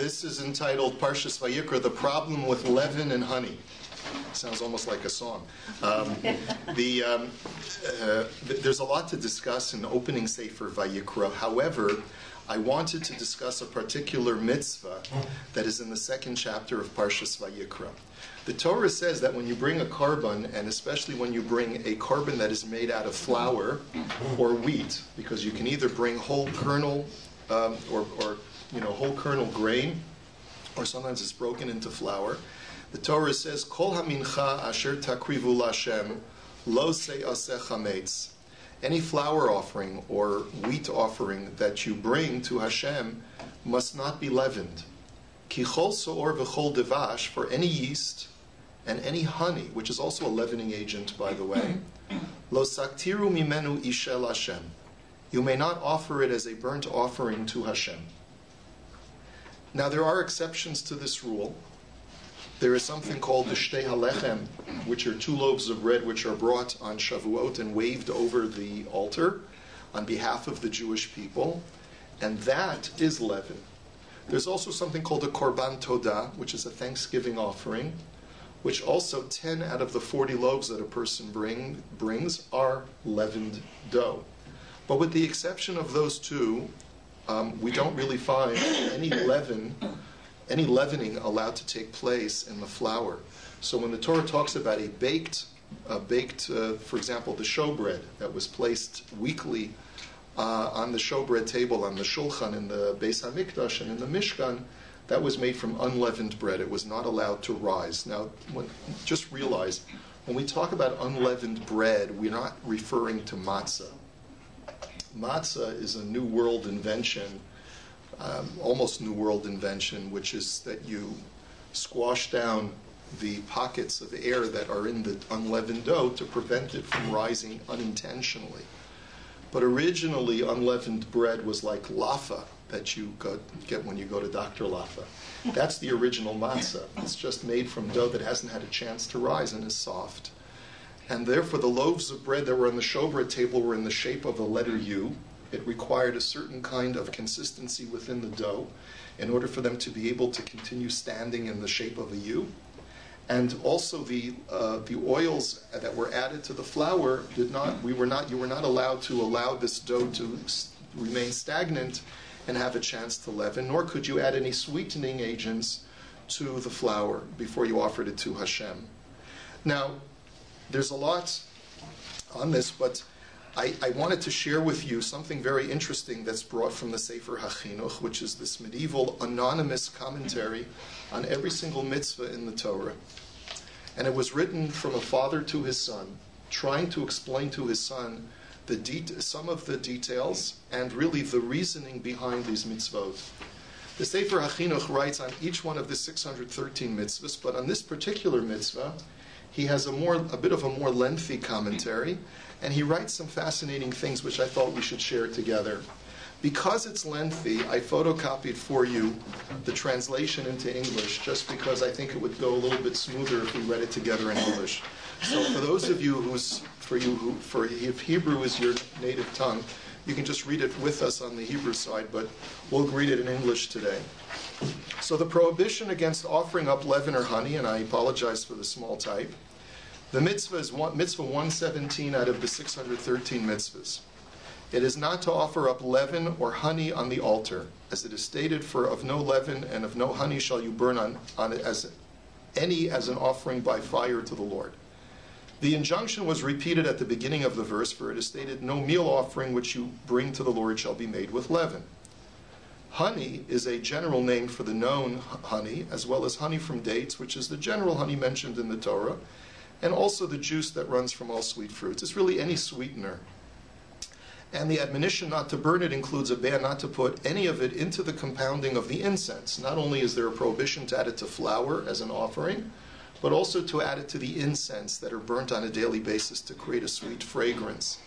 This is entitled Parshas Vayikra, The Problem with Leaven and Honey. Sounds almost like a song. There's a lot to discuss in opening Sefer Vayikra. However, I wanted to discuss a particular mitzvah that is in the second chapter of Parshas Vayikra. The Torah says that when you bring a korban, and especially when you bring a korban that is made out of flour or wheat, because you can either bring whole kernel or whole kernel grain, or sometimes it's broken into flour. The Torah says, "Kol hamincha asher takrivu lashem lo se'aseh chametz." Any flour offering or wheat offering that you bring to Hashem must not be leavened. Ki chol so'or v'chol devash, for any yeast and any honey, which is also a leavening agent, by the way, lo saktiru mimenu ishel Hashem. You may not offer it as a burnt offering to Hashem. Now, there are exceptions to this rule. There is something called the Shtei HaLechem, which are 2 loaves of bread which are brought on Shavuot and waved over the altar on behalf of the Jewish people, and that is leaven. There's also something called a Korban Todah, which is a thanksgiving offering, which also 10 out of the 40 loaves that a person brings are leavened dough. But with the exception of those two, we don't really find any leavening allowed to take place in the flour. So when the Torah talks about a baked, for example, the showbread that was placed weekly on the showbread table on the shulchan in the Beis HaMikdash and in the Mishkan, that was made from unleavened bread. It was not allowed to rise. Now, just realize, when we talk about unleavened bread, we're not referring to matzah. Matzah is a New World invention, almost New World invention, which is that you squash down the pockets of air that are in the unleavened dough to prevent it from rising unintentionally. But originally, unleavened bread was like laffa that you get when you go to Dr. Laffa. That's the original matzah. It's just made from dough that hasn't had a chance to rise and is soft. And therefore, the loaves of bread that were on the showbread table were in the shape of a letter U. It required a certain kind of consistency within the dough in order for them to be able to continue standing in the shape of a U. And also the oils that were added to the flour you were not allowed to allow this dough to remain stagnant and have a chance to leaven, nor could you add any sweetening agents to the flour before you offered it to Hashem. Now, there's a lot on this, but I wanted to share with you something very interesting that's brought from the Sefer HaChinuch, which is this medieval anonymous commentary on every single mitzvah in the Torah. And it was written from a father to his son, trying to explain to his son some of the details and really the reasoning behind these mitzvot. The Sefer HaChinuch writes on each one of the 613 mitzvahs, but on this particular mitzvah, he has a bit of a more lengthy commentary, and he writes some fascinating things which I thought we should share together. Because it's lengthy, I photocopied for you the translation into English, just because I think it would go a little bit smoother if we read it together in English. So for those of you if Hebrew is your native tongue, you can just read it with us on the Hebrew side, but we'll read it in English today. So the prohibition against offering up leaven or honey, and I apologize for the small type, the mitzvah is mitzvah 117 out of the 613 mitzvahs. It is not to offer up leaven or honey on the altar, as it is stated, for of no leaven and of no honey shall you burn on it as an offering by fire to the Lord. The injunction was repeated at the beginning of the verse, for it is stated, no meal offering which you bring to the Lord shall be made with leaven. Honey is a general name for the known honey, as well as honey from dates, which is the general honey mentioned in the Torah, and also the juice that runs from all sweet fruits. It's really any sweetener. And the admonition not to burn it includes a ban not to put any of it into the compounding of the incense. Not only is there a prohibition to add it to flour as an offering, but also to add it to the incense that are burnt on a daily basis to create a sweet fragrance.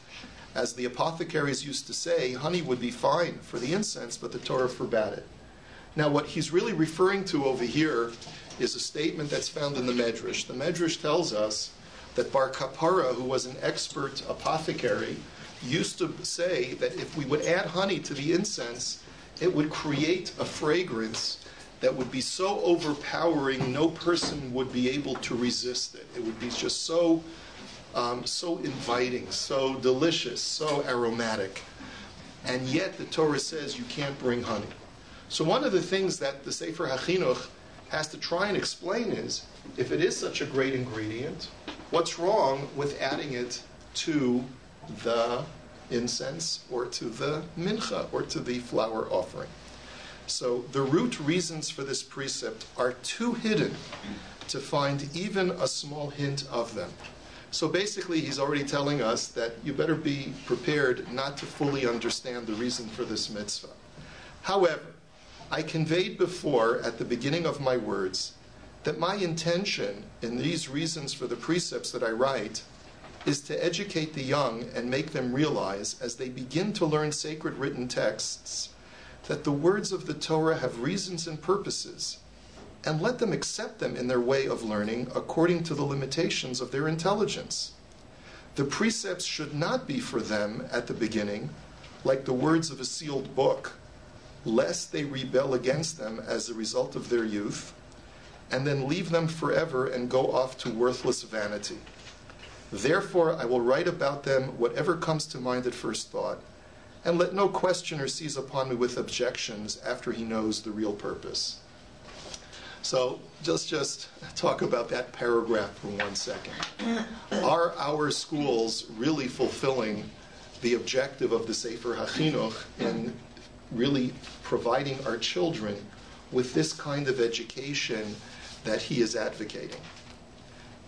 As the apothecaries used to say, honey would be fine for the incense, but the Torah forbade it. Now, what he's really referring to over here is a statement that's found in the Medrash. The Medrash tells us that Bar Kapara, who was an expert apothecary, used to say that if we would add honey to the incense, it would create a fragrance that would be so overpowering, no person would be able to resist it. It would be just so inviting, so delicious, so aromatic. And yet the Torah says you can't bring honey. So one of the things that the Sefer HaChinuch has to try and explain is, if it is such a great ingredient, what's wrong with adding it to the incense or to the mincha or to the flour offering? So the root reasons for this precept are too hidden to find even a small hint of them. So basically he's already telling us that you better be prepared not to fully understand the reason for this mitzvah. However, I conveyed before at the beginning of my words that my intention in these reasons for the precepts that I write is to educate the young and make them realize, as they begin to learn sacred written texts, that the words of the Torah have reasons and purposes, and let them accept them in their way of learning according to the limitations of their intelligence. The precepts should not be for them at the beginning like the words of a sealed book, lest they rebel against them as a result of their youth, and then leave them forever and go off to worthless vanity. Therefore, I will write about them whatever comes to mind at first thought, and let no questioner seize upon me with objections after he knows the real purpose. So just talk about that paragraph for 1 second. Are our schools really fulfilling the objective of the Sefer HaChinuch in really providing our children with this kind of education that he is advocating?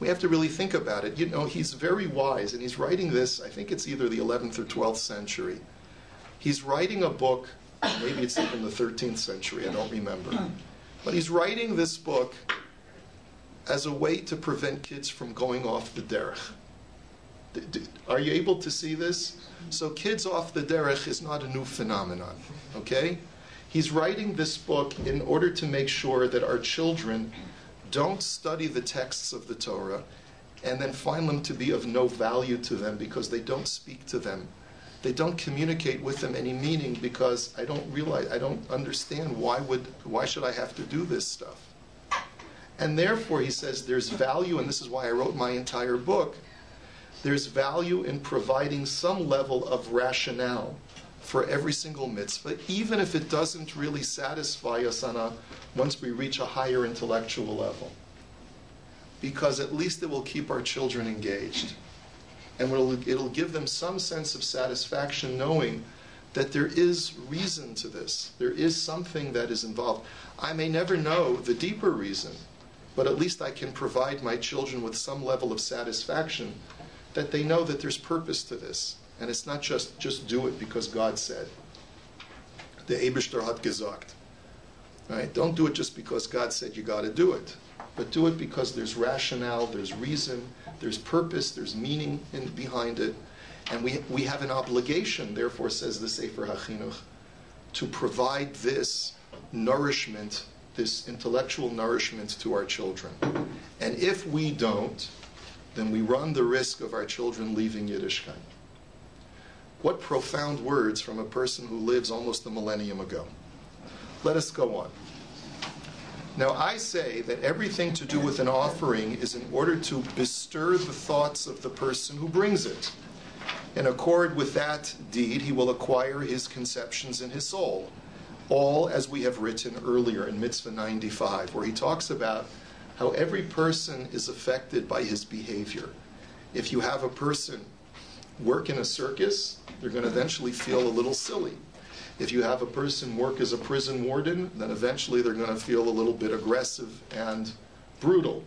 We have to really think about it. You know, he's very wise, and he's writing this, I think it's either the 11th or 12th century. He's writing a book, maybe it's even the 13th century, I don't remember. But he's writing this book as a way to prevent kids from going off the derech. Are you able to see this? So kids off the derech is not a new phenomenon, okay? He's writing this book in order to make sure that our children don't study the texts of the Torah and then find them to be of no value to them because they don't speak to them. They don't communicate with them any meaning because I don't understand why should I have to do this stuff? And therefore, he says, there's value, and this is why I wrote my entire book, there's value in providing some level of rationale for every single mitzvah, even if it doesn't really satisfy us once we reach a higher intellectual level. Because at least it will keep our children engaged. And it'll give them some sense of satisfaction knowing that there is reason to this. There is something that is involved. I may never know the deeper reason, but at least I can provide my children with some level of satisfaction that they know that there's purpose to this. And it's not just do it because God said. Der Eibishter hat gesagt. Right? Don't do it just because God said you got to do it. But do it because there's rationale, there's reason, there's purpose, there's meaning behind it. And we have an obligation, therefore, says the Sefer HaChinuch, to provide this nourishment, this intellectual nourishment to our children. And if we don't, then we run the risk of our children leaving Yiddishkeit. What profound words from a person who lives almost a millennium ago. Let us go on. Now, I say that everything to do with an offering is in order to bestir the thoughts of the person who brings it. In accord with that deed, he will acquire his conceptions in his soul. All as we have written earlier in Mitzvah 95, where he talks about how every person is affected by his behavior. If you have a person work in a circus, they're going to eventually feel a little silly. If you have a person work as a prison warden, then eventually they're going to feel a little bit aggressive and brutal.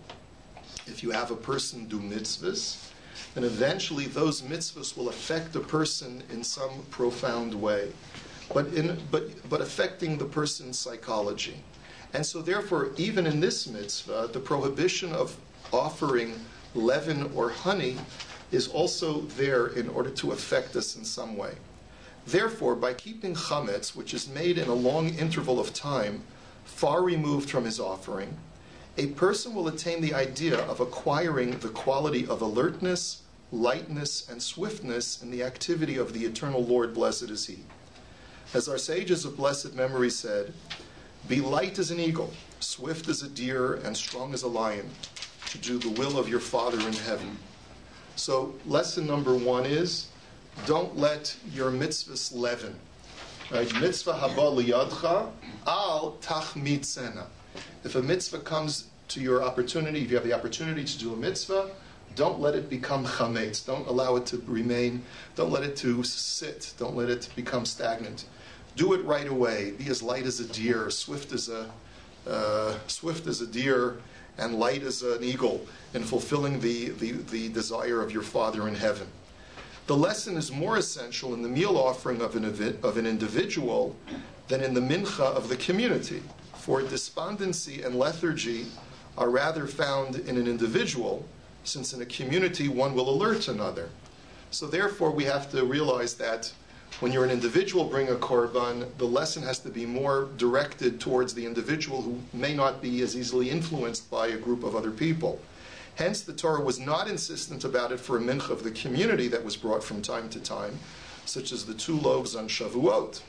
If you have a person do mitzvahs, then eventually those mitzvahs will affect a person in some profound way, but affecting the person's psychology. And so therefore, even in this mitzvah, the prohibition of offering leaven or honey is also there in order to affect us in some way. Therefore, by keeping chametz, which is made in a long interval of time, far removed from his offering, a person will attain the idea of acquiring the quality of alertness, lightness, and swiftness in the activity of the eternal Lord, blessed is he. As our sages of blessed memory said, Be light as an eagle, swift as a deer, and strong as a lion, to do the will of your Father in heaven. So lesson number 1 is, don't let your mitzvahs leaven. Right? Mitzvah haba liyadcha, al tachmitzena. If a mitzvah comes to your opportunity, if you have the opportunity to do a mitzvah, don't let it become chametz. Don't allow it to remain. Don't let it to sit. Don't let it become stagnant. Do it right away. Be as light as a deer, swift as a deer, and light as an eagle in fulfilling the desire of your Father in heaven. The lesson is more essential in the meal offering of an individual than in the mincha of the community. For despondency and lethargy are rather found in an individual, since in a community one will alert another. So therefore we have to realize that when you're an individual bring a korban, the lesson has to be more directed towards the individual who may not be as easily influenced by a group of other people. Hence, the Torah was not insistent about it for a mincha of the community that was brought from time to time, such as the 2 loaves on Shavuot.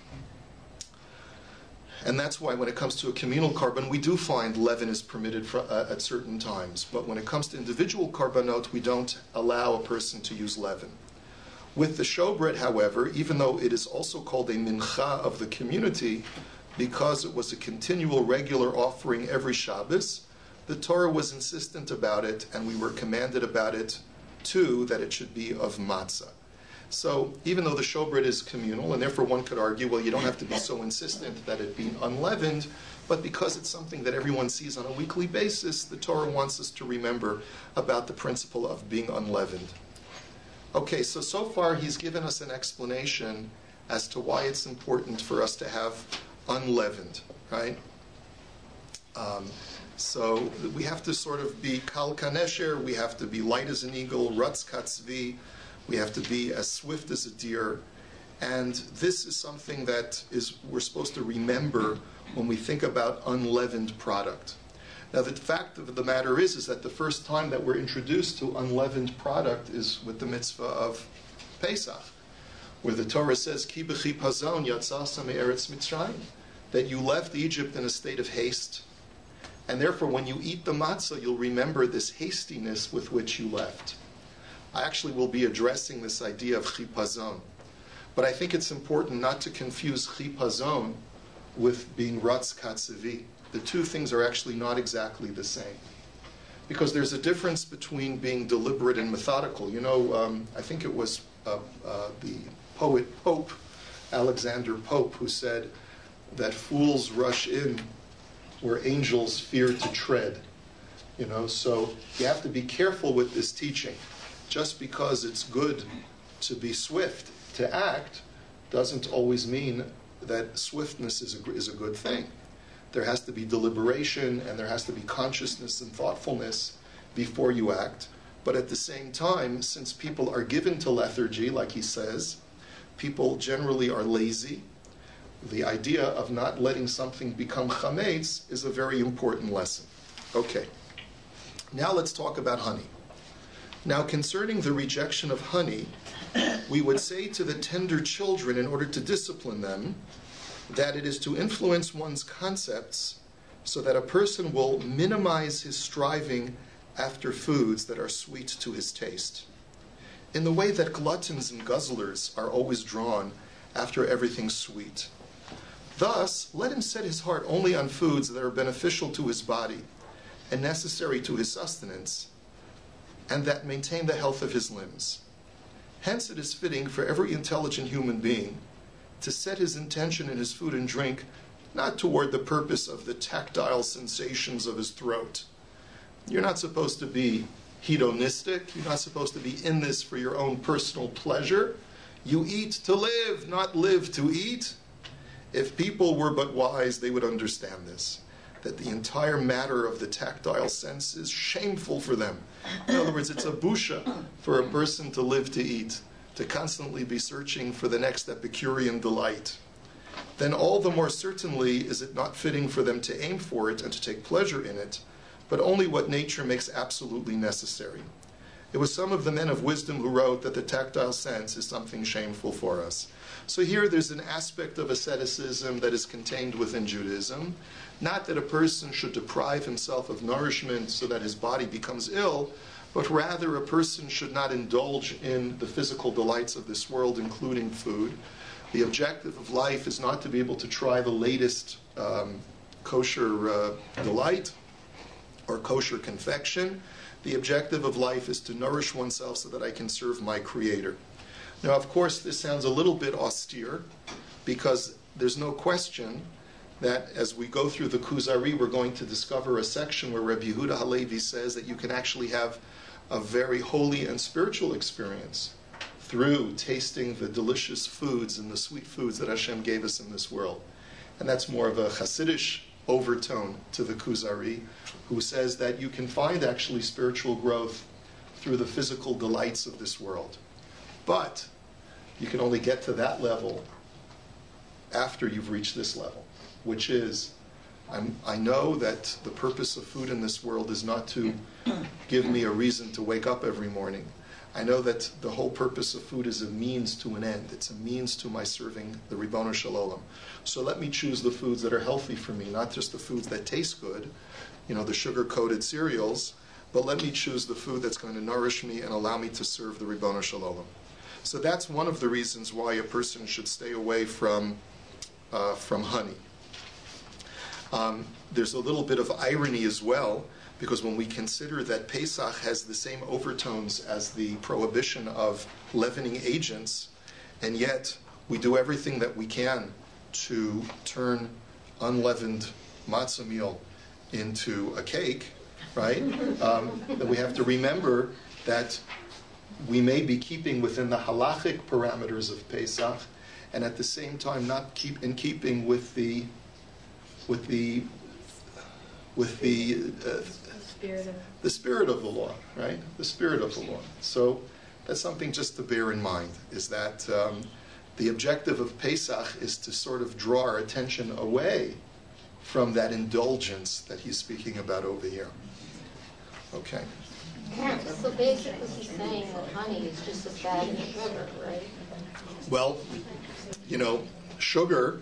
And that's why when it comes to a communal korban, we do find leaven is permitted at certain times. But when it comes to individual korbanot, we don't allow a person to use leaven. With the showbread, however, even though it is also called a mincha of the community, because it was a continual, regular offering every Shabbos, the Torah was insistent about it, and we were commanded about it, too, that it should be of matzah. So even though the showbread is communal, and therefore one could argue, well, you don't have to be so insistent that it be unleavened, but because it's something that everyone sees on a weekly basis, the Torah wants us to remember about the principle of being unleavened. Okay, so far he's given us an explanation as to why it's important for us to have unleavened, right? So we have to sort of be kal kanesher, we have to be light as an eagle, ratz katzvi, we have to be as swift as a deer. And this is something that we're supposed to remember when we think about unleavened product. Now, the fact of the matter is that the first time that we're introduced to unleavened product is with the mitzvah of Pesach, where the Torah says, Ki b'chipazon yatzasa me'eretz Mitzrayim, that you left Egypt in a state of haste, and therefore when you eat the matzah, you'll remember this hastiness with which you left. I actually will be addressing this idea of chipazon, but I think it's important not to confuse chipazon with being ratz katzevi. The two things are actually not exactly the same, because there's a difference between being deliberate and methodical. You know, I think it was the poet Pope, Alexander Pope, who said that fools rush in where angels fear to tread. You know, so you have to be careful with this teaching. Just because it's good to be swift, to act, doesn't always mean that swiftness is a good thing. There has to be deliberation, and there has to be consciousness and thoughtfulness before you act. But at the same time, since people are given to lethargy, like he says, people generally are lazy. The idea of not letting something become chametz is a very important lesson. Okay, now let's talk about honey. Now, concerning the rejection of honey, we would say to the tender children, in order to discipline them, that it is to influence one's concepts so that a person will minimize his striving after foods that are sweet to his taste, in the way that gluttons and guzzlers are always drawn after everything sweet. Thus, let him set his heart only on foods that are beneficial to his body and necessary to his sustenance, and that maintain the health of his limbs. Hence, it is fitting for every intelligent human being to set his intention in his food and drink not toward the purpose of the tactile sensations of his throat. You're not supposed to be hedonistic. You're not supposed to be in this for your own personal pleasure. You eat to live, not live to eat. If people were but wise, they would understand this, that the entire matter of the tactile sense is shameful for them. In other words, it's a busha for a person to live to eat, to constantly be searching for the next Epicurean delight. Then all the more certainly is it not fitting for them to aim for it and to take pleasure in it, but only what nature makes absolutely necessary. It was some of the men of wisdom who wrote that the tactile sense is something shameful for us. So here there's an aspect of asceticism that is contained within Judaism. Not that a person should deprive himself of nourishment so that his body becomes ill, but rather a person should not indulge in the physical delights of this world, including food. The objective of life is not to be able to try the latest kosher delight or kosher confection. The objective of life is to nourish oneself so that I can serve my Creator. Now, of course, this sounds a little bit austere, because there's no question that as we go through the Kuzari, we're going to discover a section where Rabbi Yehuda Halevi says that you can actually have a very holy and spiritual experience through tasting the delicious foods and the sweet foods that Hashem gave us in this world. And that's more of a Hasidish overtone to the Kuzari, who says that you can find actually spiritual growth through the physical delights of this world. But you can only get to that level after you've reached this level, which is, I know that the purpose of food in this world is not to give me a reason to wake up every morning. I know that the whole purpose of food is a means to an end. It's a means to my serving the Ribono Shel Olam. So let me choose the foods that are healthy for me, not just the foods that taste good, the sugar-coated cereals, but let me choose the food that's going to nourish me and allow me to serve the Ribono Shel Olam. So that's one of the reasons why a person should stay away from honey. There's a little bit of irony as well, because when we consider that Pesach has the same overtones as the prohibition of leavening agents, and yet we do everything that we can to turn unleavened matzah meal into a cake, right? Then we have to remember that we may be keeping within the halachic parameters of Pesach, and at the same time not in keeping with the spirit of the law, right? The spirit of the law. So that's something just to bear in mind, is that the objective of Pesach is to sort of draw our attention away from that indulgence that he's speaking about over here. Okay. So basically he's saying that honey is just as bad as sugar, right? Well, sugar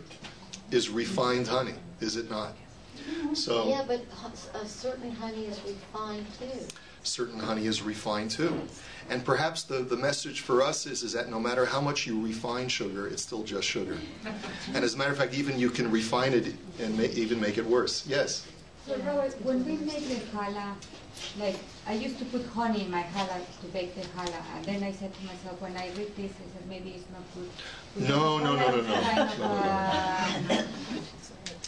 is refined honey, is it not? So yeah, but a certain honey is refined too. Certain honey is refined too. And perhaps the message for us is that no matter how much you refine sugar, it's still just sugar. And as a matter of fact, even you can refine it and even make it worse. Yes? So Robert, when we make the challah, like I used to put honey in my challah to bake the challah, and then I said to myself, when I read this, I said maybe it's not good. No.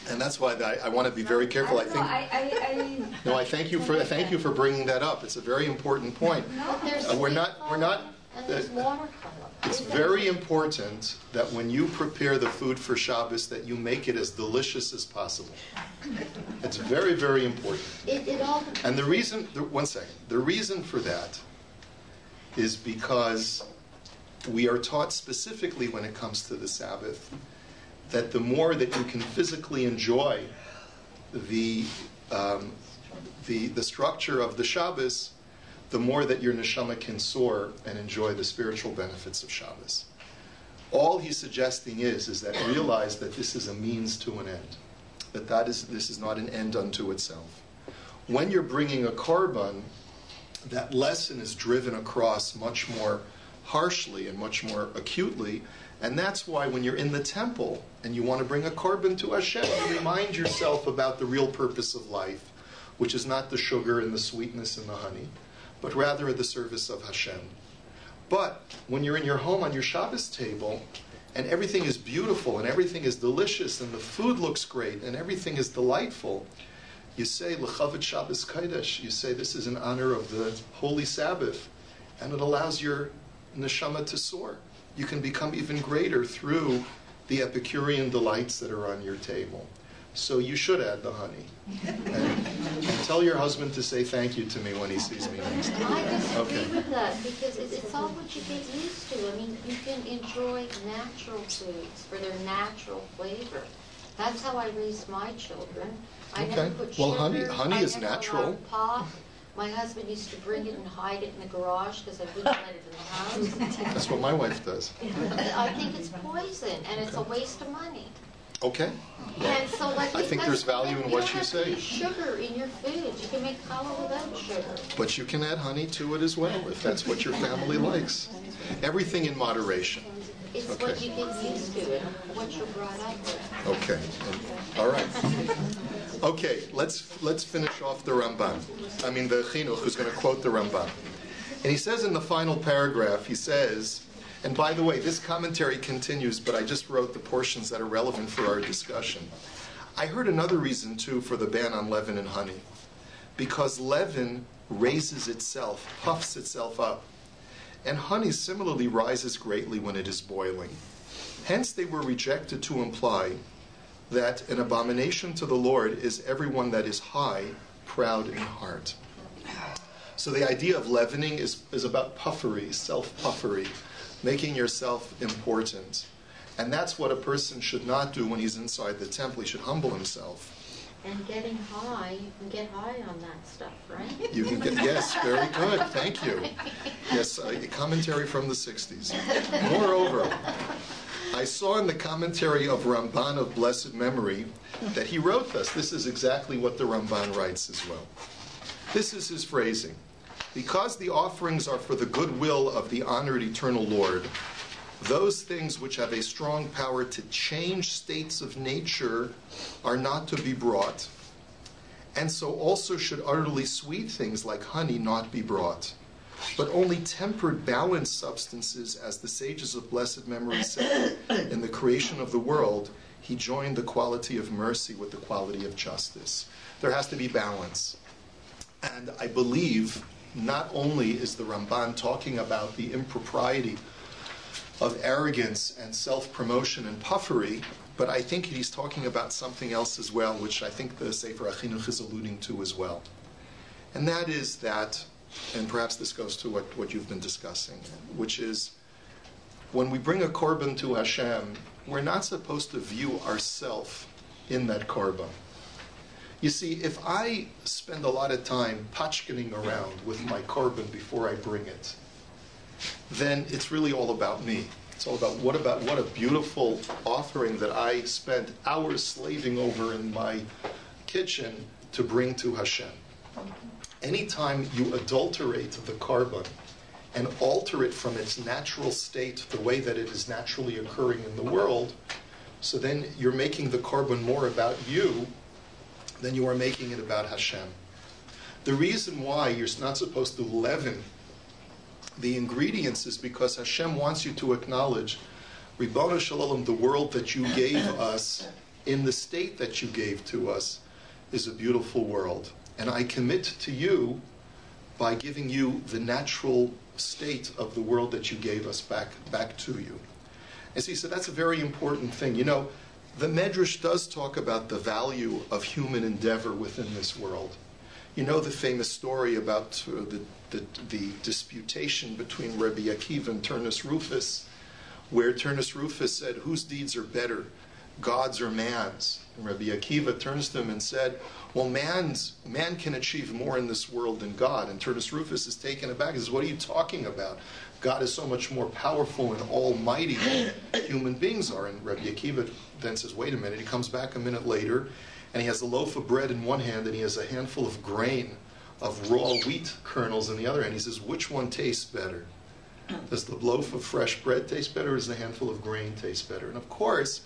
And that's why I want to be very careful. I thank you for bringing that up. It's a very important point. We're not. It's very important that when you prepare the food for Shabbos, that you make it as delicious as possible. It's very, very important. And the reason, the reason for that is because we are taught specifically when it comes to the Sabbath that the more that you can physically enjoy the structure of the Shabbos, the more that your neshama can soar and enjoy the spiritual benefits of Shabbos. All he's suggesting is that realize that this is a means to an end, this is not an end unto itself. When you're bringing a korban, that lesson is driven across much more harshly and much more acutely, and that's why when you're in the temple and you want to bring a korban to Hashem, you remind yourself about the real purpose of life, which is not the sugar and the sweetness and the honey, but rather at the service of Hashem. But when you're in your home on your Shabbos table, and everything is beautiful, and everything is delicious, and the food looks great, and everything is delightful, you say, L'chavet Shabbos Kodesh, you say this is in honor of the Holy Sabbath, and it allows your neshama to soar. You can become even greater through the Epicurean delights that are on your table. So you should add the honey. And tell your husband to say thank you to me when he sees me next time. I disagree with that, because it's all what you get used to. I mean, you can enjoy natural foods for their natural flavor. That's how I raised my children. I never put sugar. Well, honey is natural. My husband used to bring it and hide it in the garage because I wouldn't let it in the house. That's what my wife does. I think it's poison, and it's a waste of money. Okay. And so, like, I think there's value in what you say. You don't have to use sugar in your food. You can make challah without sugar. But you can add honey to it as well, if that's what your family likes. Everything in moderation. It's Okay. what you get used to and what you're brought up with. Okay. All right. Okay, let's finish off the Ramban. I mean, the Chinuch, who's going to quote the Ramban. And he says in the final paragraph, he says, and by the way, this commentary continues, but I just wrote the portions that are relevant for our discussion. I heard another reason, too, for the ban on leaven and honey. Because leaven raises itself, puffs itself up. And honey similarly rises greatly when it is boiling. Hence they were rejected to imply that an abomination to the Lord is everyone that is high, proud in heart. So the idea of leavening is about puffery, self-puffery, making yourself important. And that's what a person should not do when he's inside the temple. He should humble himself. And getting high, you can get high on that stuff, right? You can get, yes, very good, thank you. Yes, a commentary from the 60s. Moreover, I saw in the commentary of Ramban of blessed memory that he wrote this. This is exactly what the Ramban writes as well. This is his phrasing. Because the offerings are for the goodwill of the honored eternal Lord, those things which have a strong power to change states of nature are not to be brought. And so also should utterly sweet things like honey not be brought, but only tempered, balanced substances, as the sages of blessed memory said, in the creation of the world, he joined the quality of mercy with the quality of justice. There has to be balance. And I believe not only is the Ramban talking about the impropriety of arrogance and self-promotion and puffery, but I think he's talking about something else as well, which I think the Sefer HaChinuch is alluding to as well. And that is that, and perhaps this goes to what you've been discussing, which is when we bring a korban to Hashem, we're not supposed to view ourselves in that korban. You see, if I spend a lot of time patchkening around with my korban before I bring it, then it's really all about me. It's all about what a beautiful offering that I spent hours slaving over in my kitchen to bring to Hashem. Anytime you adulterate the korban and alter it from its natural state, the way that it is naturally occurring in the world, so then you're making the korban more about you than you are making it about Hashem. The reason why you're not supposed to leaven the ingredients is because Hashem wants you to acknowledge, Ribono Shel Olam, the world that you gave us, in the state that you gave to us, is a beautiful world. And I commit to you by giving you the natural state of the world that you gave us back to you. And see, so that's a very important thing. You know, the Medrash does talk about the value of human endeavor within this world. You know the famous story about the disputation between Rabbi Akiva and Turnus Rufus, where Turnus Rufus said, whose deeds are better, God's or man's? And Rabbi Akiva turns to him and said, well, man can achieve more in this world than God. And Turnus Rufus is taken aback. He says, what are you talking about? God is so much more powerful and almighty than human beings are. And Rabbi Akiva then says, wait a minute. He comes back a minute later, and he has a loaf of bread in one hand, and he has a handful of grain of raw wheat kernels in the other hand. He says, which one tastes better? Does the loaf of fresh bread taste better, or does the handful of grain taste better? And of course,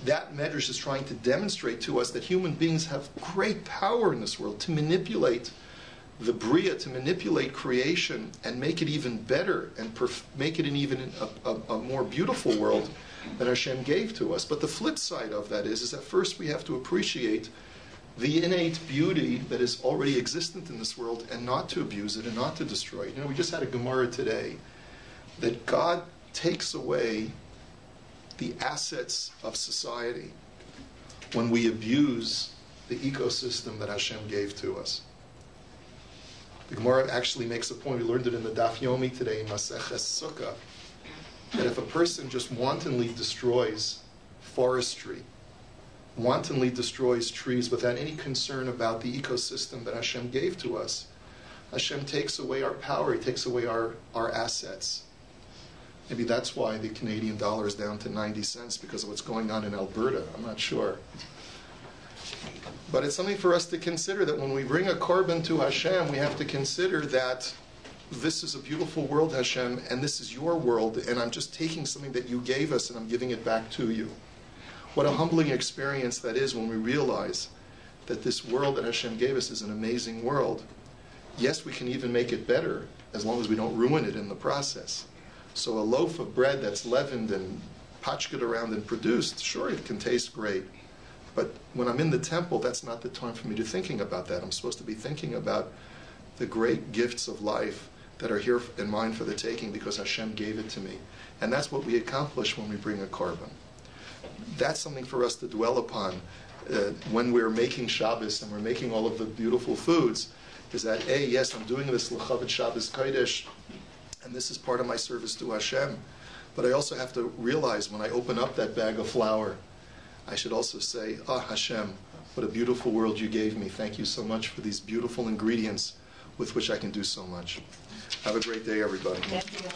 that Medrash is trying to demonstrate to us that human beings have great power in this world to manipulate the Bria, to manipulate creation and make it even better and make it an even a more beautiful world than Hashem gave to us. But the flip side of that is that first we have to appreciate the innate beauty that is already existent in this world and not to abuse it and not to destroy it. You know, we just had a Gemara today that God takes away the assets of society when we abuse the ecosystem that Hashem gave to us. The Gemara actually makes a point, we learned it in the Daf Yomi today in Maseches Sukkah, that if a person just wantonly destroys forestry, wantonly destroys trees without any concern about the ecosystem that Hashem gave to us, Hashem takes away our power. He takes away our assets. Maybe that's why the Canadian dollar is down to 90 cents, because of what's going on in Alberta. I'm not sure. But it's something for us to consider, that when we bring a korban to Hashem, we have to consider that this is a beautiful world, Hashem, and this is your world, and I'm just taking something that you gave us and I'm giving it back to you. What a humbling experience that is when we realize that this world that Hashem gave us is an amazing world. Yes, we can even make it better as long as we don't ruin it in the process. So a loaf of bread that's leavened and pachked around and produced, sure, it can taste great. But when I'm in the temple, that's not the time for me to thinking about that. I'm supposed to be thinking about the great gifts of life that are here in mine for the taking because Hashem gave it to me. And that's what we accomplish when we bring a korban. That's something for us to dwell upon when we're making Shabbos and we're making all of the beautiful foods, is that, yes, I'm doing this l'chavet Shabbos Kodesh, and this is part of my service to Hashem. But I also have to realize when I open up that bag of flour, I should also say, Hashem, what a beautiful world you gave me. Thank you so much for these beautiful ingredients with which I can do so much. Have a great day, everybody. Thank you.